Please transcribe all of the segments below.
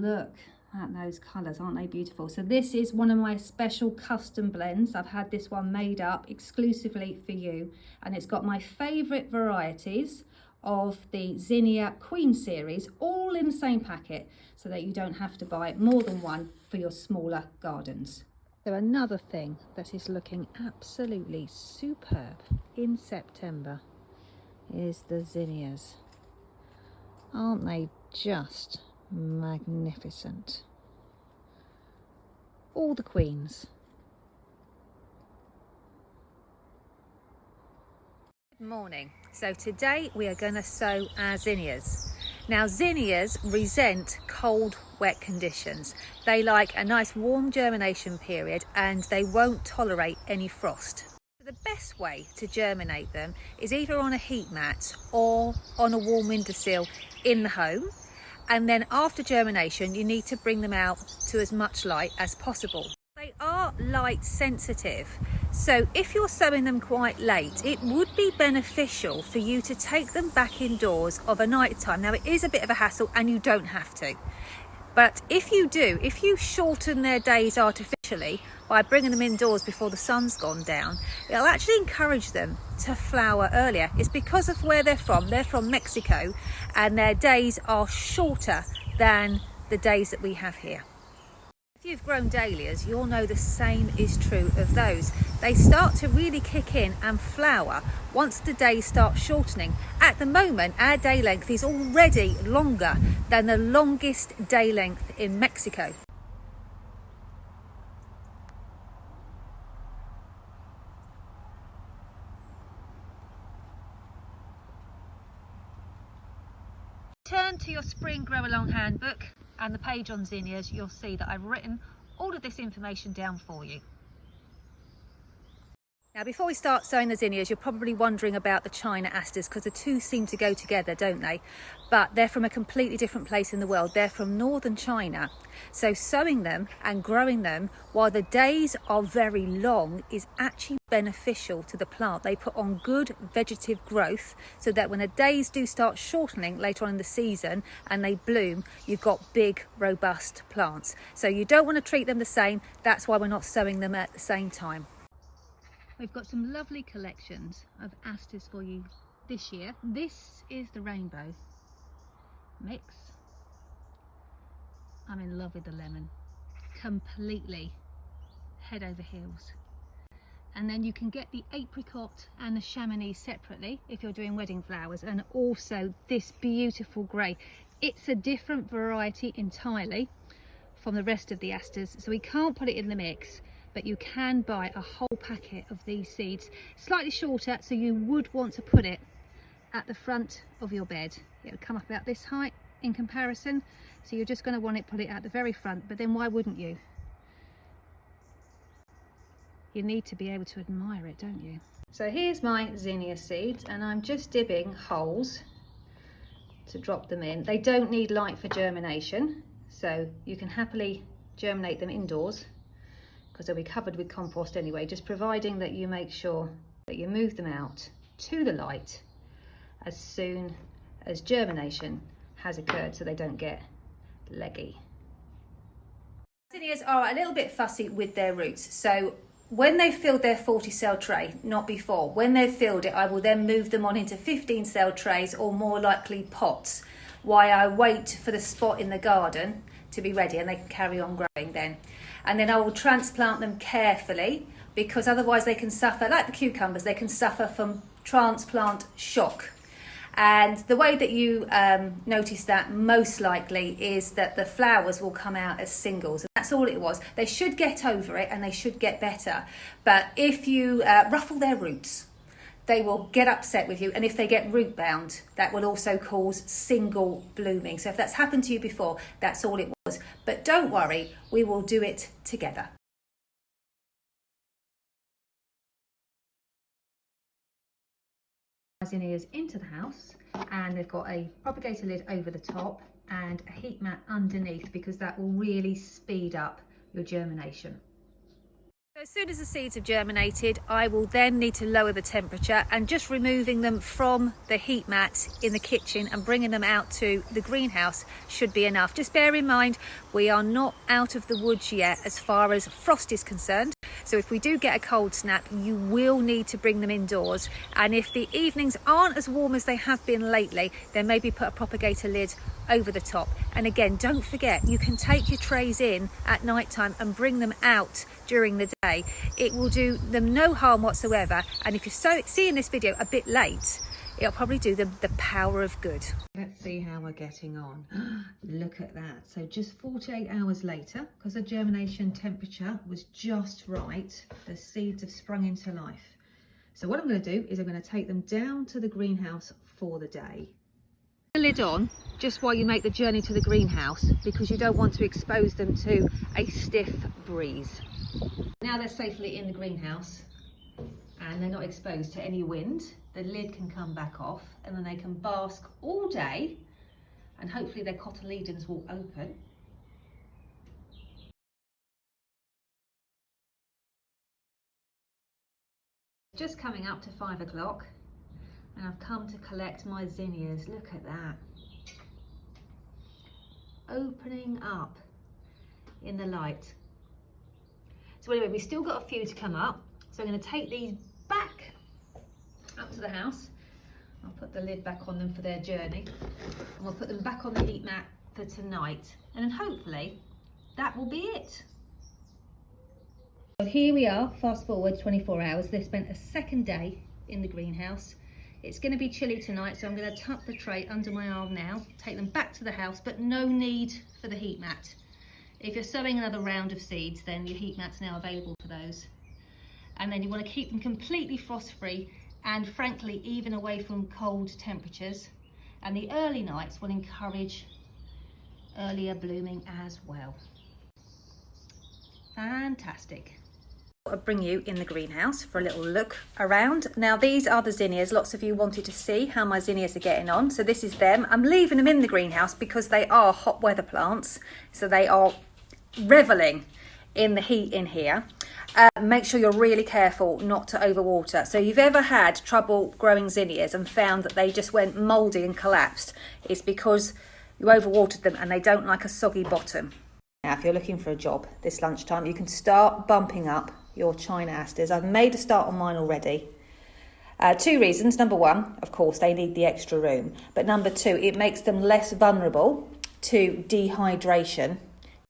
look at those colours, aren't they beautiful? So this is one of my special custom blends. I've had this one made up exclusively for you, and it's got my favourite varieties of the Zinnia Queen series all in the same packet, so that you don't have to buy more than one for your smaller gardens. So another thing that is looking absolutely superb in September is the Zinnias. Aren't they just magnificent? All the queens. Good morning. So today we are going to sow our zinnias. Now zinnias resent cold, wet conditions. They like a nice warm germination period, and they won't tolerate any frost. The best way to germinate them is either on a heat mat or on a warm windowsill in the home. And then after germination, you need to bring them out to as much light as possible. They are light sensitive, so if you're sowing them quite late, it would be beneficial for you to take them back indoors of a night time. Now it is a bit of a hassle and you don't have to, but if you do, if you shorten their days artificially by bringing them indoors before the sun's gone down, it'll actually encourage them to flower earlier. It's because of where they're from. They're from Mexico, and their days are shorter than the days that we have here. If you've grown dahlias, you'll know the same is true of those. They start to really kick in and flower once the days start shortening. At the moment, our day length is already longer than the longest day length in Mexico. Turn to your Spring Grow Along Handbook and the page on zinnias. You'll see that I've written all of this information down for you. Now before we start sowing the zinnias, you're probably wondering about the China asters, because the two seem to go together, don't they? But they're from a completely different place in the world. They're from northern China. So sowing them and growing them while the days are very long is actually beneficial to the plant. They put on good vegetative growth, so that when the days do start shortening later on in the season and they bloom, you've got big, robust plants. So you don't want to treat them the same. That's why we're not sowing them at the same time. We've got some lovely collections of asters for you this year. This is the rainbow mix. I'm in love with the lemon, completely head over heels. And then you can get the apricot and the chamonix separately if you're doing wedding flowers, and also this beautiful grey. It's a different variety entirely from the rest of the asters, so we can't put it in the mix, but you can buy a whole packet of these seeds. Slightly shorter, so you would want to put it at the front of your bed. It would come up about this height in comparison, so you're just going to want to put it at the very front. But then why wouldn't you? You need to be able to admire it, don't you? So here's my zinnia seeds, and I'm just dibbing holes to drop them in. They don't need light for germination, so you can happily germinate them indoors, because they'll be covered with compost anyway, just providing that you make sure that you move them out to the light as soon as germination has occurred, so they don't get leggy. Zinnias are a little bit fussy with their roots, so when they've filled their 40 cell tray, not before, when they've filled it, I will then move them on into 15 cell trays, or more likely pots, while I wait for the spot in the garden to be ready, and they can carry on growing then. And then I will transplant them carefully, because otherwise they can suffer, like the cucumbers, they can suffer from transplant shock. And the way that you notice that most likely is that the flowers will come out as singles. And that's all it was. They should get over it and they should get better. But if you ruffle their roots, they will get upset with you. And if they get root bound, that will also cause single blooming. So if that's happened to you before, that's all it was. But don't worry, we will do it together. Zinnias into the house, and they've got a propagator lid over the top and a heat mat underneath, because that will really speed up your germination. As soon as the seeds have germinated, I will then need to lower the temperature, and just removing them from the heat mat in the kitchen and bringing them out to the greenhouse should be enough. Just bear in mind, we are not out of the woods yet as far as frost is concerned. So if we do get a cold snap, you will need to bring them indoors. And if the evenings aren't as warm as they have been lately, then maybe put a propagator lid over the top. And again, don't forget, you can take your trays in at night time and bring them out during the day. It will do them no harm whatsoever. And if you're seeing this video a bit late, it'll probably do them the power of good. Let's see how we're getting on. Look at that. So just 48 hours later, because the germination temperature was just right, the seeds have sprung into life. So what I'm going to do is I'm going to take them down to the greenhouse for the day. The lid on just while you make the journey to the greenhouse, because you don't want to expose them to a stiff breeze. Now they're safely in the greenhouse and they're not exposed to any wind, the lid can come back off and then they can bask all day, and hopefully their cotyledons will open. Just coming up to 5 o'clock and I've come to collect my zinnias. Look at that. Opening up in the light. So anyway, we've still got a few to come up. So I'm going to take these back up to the house. I'll put the lid back on them for their journey. And we'll put them back on the heat mat for tonight. And then hopefully that will be it. So here we are, fast forward 24 hours. They've spent a second day in the greenhouse. It's going to be chilly tonight, so I'm going to tuck the tray under my arm now, take them back to the house, but no need for the heat mat. If you're sowing another round of seeds, then your heat mat's now available for those. And then you want to keep them completely frost-free and frankly even away from cold temperatures. And the early nights will encourage earlier blooming as well. Fantastic. I'll bring you in the greenhouse for a little look around. Now these are the zinnias. Lots of you wanted to see how my zinnias are getting on. So this is them. I'm leaving them in the greenhouse because they are hot weather plants. So they are reveling in the heat in here. Make sure you're really careful not to overwater. So if you've ever had trouble growing zinnias and found that they just went mouldy and collapsed, it's because you overwatered them and they don't like a soggy bottom. Now if you're looking for a job this lunchtime, you can start bumping up your China Asters. I've made a start on mine already. 2 reasons. Number one, of course, they need the extra room. But number two, it makes them less vulnerable to dehydration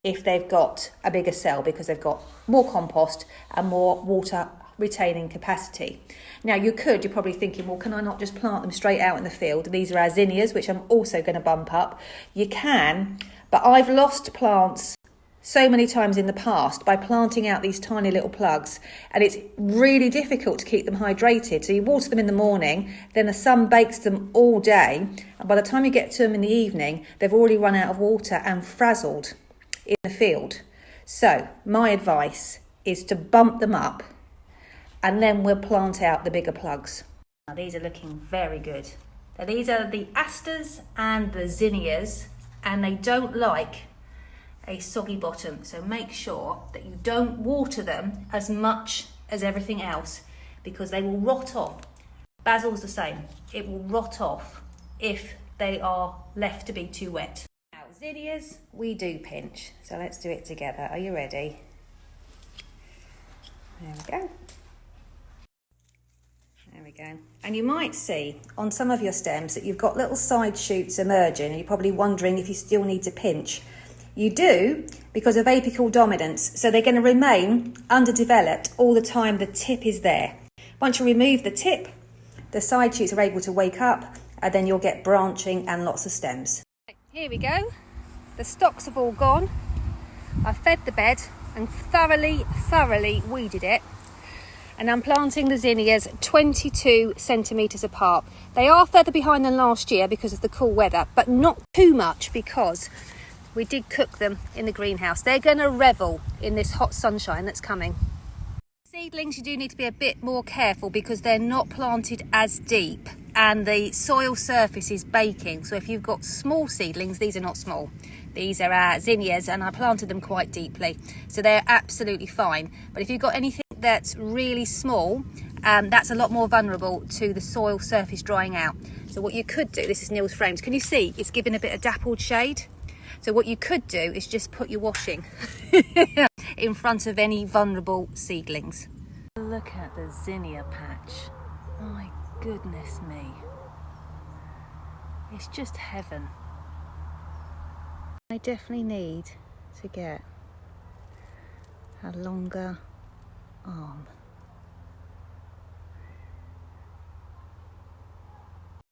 if they've got a bigger cell, because they've got more compost and more water retaining capacity. Now you're probably thinking, well, can I not just plant them straight out in the field? These are our zinnias, which I'm also going to bump up. You can, but I've lost plants so many times in the past by planting out these tiny little plugs, and it's really difficult to keep them hydrated. So you water them in the morning, then the sun bakes them all day, and by the time you get to them in the evening, they've already run out of water and frazzled in the field. So my advice is to bump them up and then we'll plant out the bigger plugs. Now these are looking very good. So these are the Asters and the Zinnias, and they don't like a soggy bottom, so make sure that you don't water them as much as everything else, because they will rot off. Basil's the same, it will rot off if they are left to be too wet. Now zinnias, we do pinch, so let's do it together. Are you ready? There we go. There we go. And you might see on some of your stems that you've got little side shoots emerging, and you're probably wondering if you still need to pinch. You do, because of apical dominance, so they're going to remain underdeveloped all the time the tip is there. Once you remove the tip, the side shoots are able to wake up, and then you'll get branching and lots of stems. Here we go. The stalks have all gone. I fed the bed and thoroughly weeded it. And I'm planting the zinnias 22 centimetres apart. They are further behind than last year because of the cool weather, but not too much, because we did cook them in the greenhouse. They're going to revel in this hot sunshine that's coming. Seedlings, you do need to be a bit more careful because they're not planted as deep and the soil surface is baking. So if you've got small seedlings, these are not small, these are zinnias, and I planted them quite deeply, so they're absolutely fine. But if you've got anything that's really small, that's a lot more vulnerable to the soil surface drying out. So what you could do, this is Neil's frames, can you see it's giving a bit of dappled shade? So what you could do is just put your washing in front of any vulnerable seedlings. Look at the zinnia patch. My goodness me. It's just heaven. I definitely need to get a longer arm.